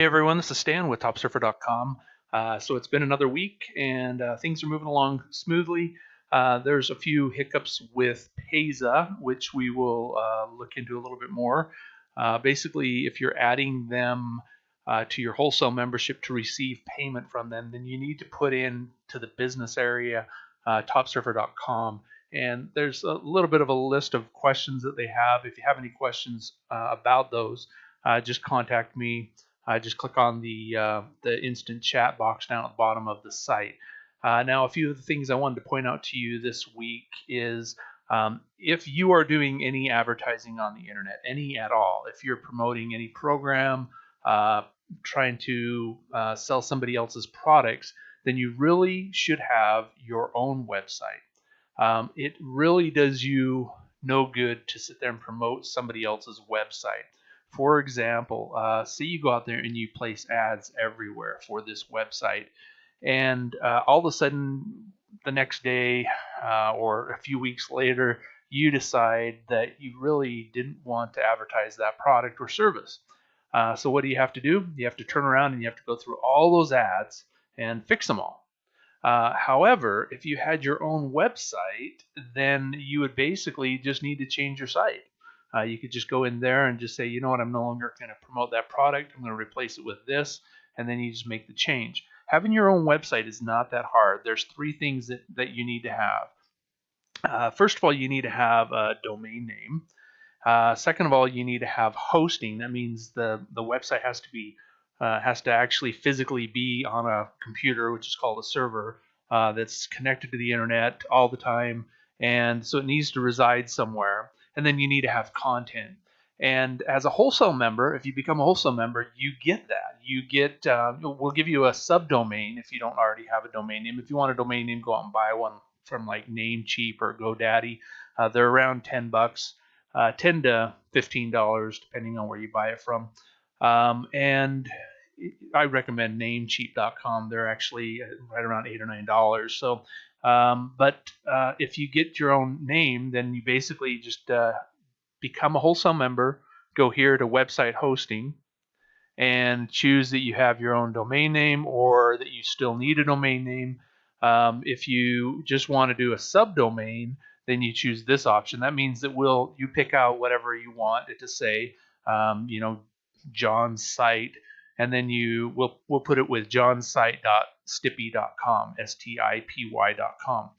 Hey everyone, this is Stan with TopSurfer.com. So it's been another week and things are moving along smoothly. There's a few hiccups with Payza, which we will look into a little bit more. Basically, if you're adding them to your wholesale membership to receive payment from them, then you need to put in to the business area, TopSurfer.com. And there's a little bit of a list of questions that they have. If you have any questions about those, just contact me. Just click on the instant chat box down at the bottom of the site. Now, a few of the things I wanted to point out to you this week is if you are doing any advertising on the internet, any at all, if you're promoting any program, trying to sell somebody else's products, then you really should have your own website. It really does you no good to sit there and promote somebody else's website. For example, say you go out there and you place ads everywhere for this website, and all of a sudden, the next day or a few weeks later, you decide that you really didn't want to advertise that product or service. So, what do you have to do? You have to turn around and you have to go through all those ads and fix them all. However, if you had your own website, then you would basically just need to change your site. You could just go in there and just say, you know what, I'm no longer going to promote that product. I'm going to replace it with this. And then you just make the change. Having your own website is not that hard. There's three things that you need to have. First of all, you need to have a domain name. Second of all, you need to have hosting. That means the website has to actually physically be on a computer, which is called a server, that's connected to the internet all the time, and so it needs to reside somewhere. And then you need to have content. And as a wholesale member, if you become a wholesale member, you get that. You get we'll give you a subdomain if you don't already have a domain name. If you want a domain name, go out and buy one from like Namecheap or GoDaddy. They're around $10, $10 to $15 depending on where you buy it from. And I recommend Namecheap.com. They're actually right around $8 or $9. So, but if you get your own name, then you basically just become a wholesale member. Go here to website hosting and choose that you have your own domain name or that you still need a domain name. If you just want to do a subdomain, then you choose this option. That means that you pick out whatever you want it to say. John's site, and then we'll put it with johnsite.stipy.com, stipy.com.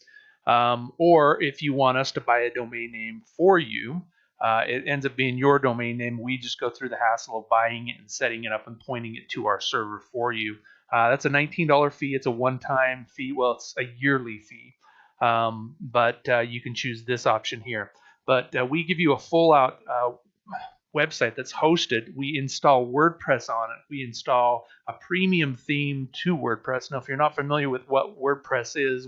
Or if you want us to buy a domain name for you, it ends up being your domain name. We just go through the hassle of buying it and setting it up and pointing it to our server for you. That's a $19 fee. It's a one-time fee. Well, it's a yearly fee, but you can choose this option here. But we give you a full-out website that's hosted. We install WordPress on it. We install a premium theme to WordPress. Now, if you're not familiar with what WordPress is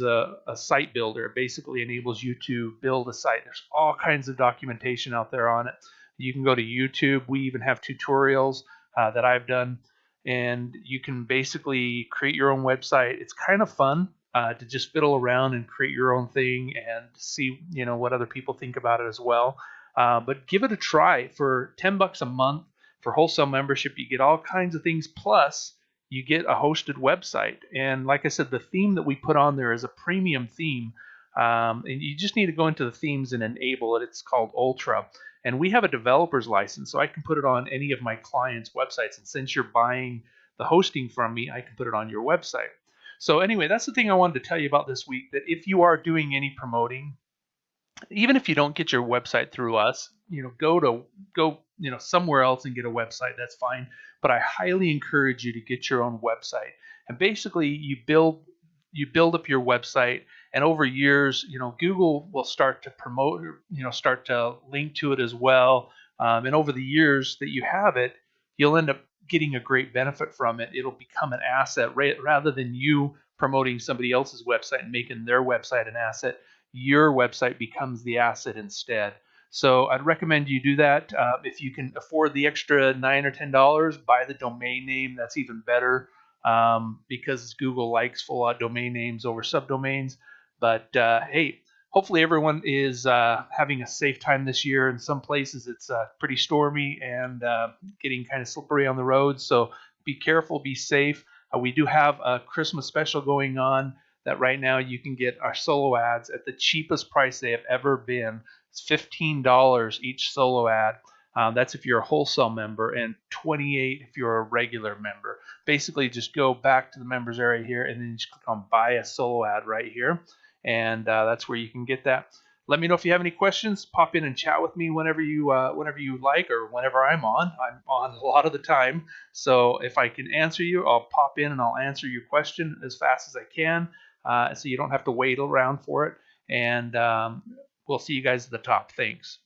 a site builder. It basically enables you to build a site. There's all kinds of documentation out there on it. You can go to YouTube. We even have tutorials that I've done, and you can basically create your own website. It's kind of fun to just fiddle around and create your own thing and see what other people think about it as well. But give it a try. For $10 a month for wholesale membership, you get all kinds of things. Plus, you get a hosted website. And like I said, the theme that we put on there is a premium theme. And you just need to go into the themes and enable it. It's called Ultra. And we have a developer's license, so I can put it on any of my clients' websites. And since you're buying the hosting from me, I can put it on your website. So anyway, that's the thing I wanted to tell you about this week, that if you are doing any promoting, even if you don't get your website through us, go somewhere else and get a website. That's fine. But I highly encourage you to get your own website. And basically, you build up your website, and over years, Google will start to promote, start to link to it as well. And over the years that you have it, you'll end up getting a great benefit from it. It'll become an asset rather than you promoting somebody else's website and making their website an asset. Your website becomes the asset instead. So I'd recommend you do that. If you can afford the extra $9 or $10, buy the domain name. That's even better because Google likes full-out domain names over subdomains. But hey, hopefully everyone is having a safe time this year. In some places it's pretty stormy and getting kind of slippery on the roads, so be careful, be safe. We do have a Christmas special going on that right now you can get our solo ads at the cheapest price they have ever been. It's $15 each solo ad. That's if you're a wholesale member, and $28 if you're a regular member. Basically, just go back to the members area here, and then just click on Buy a Solo Ad right here, and that's where you can get that. Let me know if you have any questions. Pop in and chat with me whenever you like, or whenever I'm on. I'm on a lot of the time, so if I can answer you, I'll pop in and I'll answer your question as fast as I can, so you don't have to wait around for it. And we'll see you guys at the top. Thanks.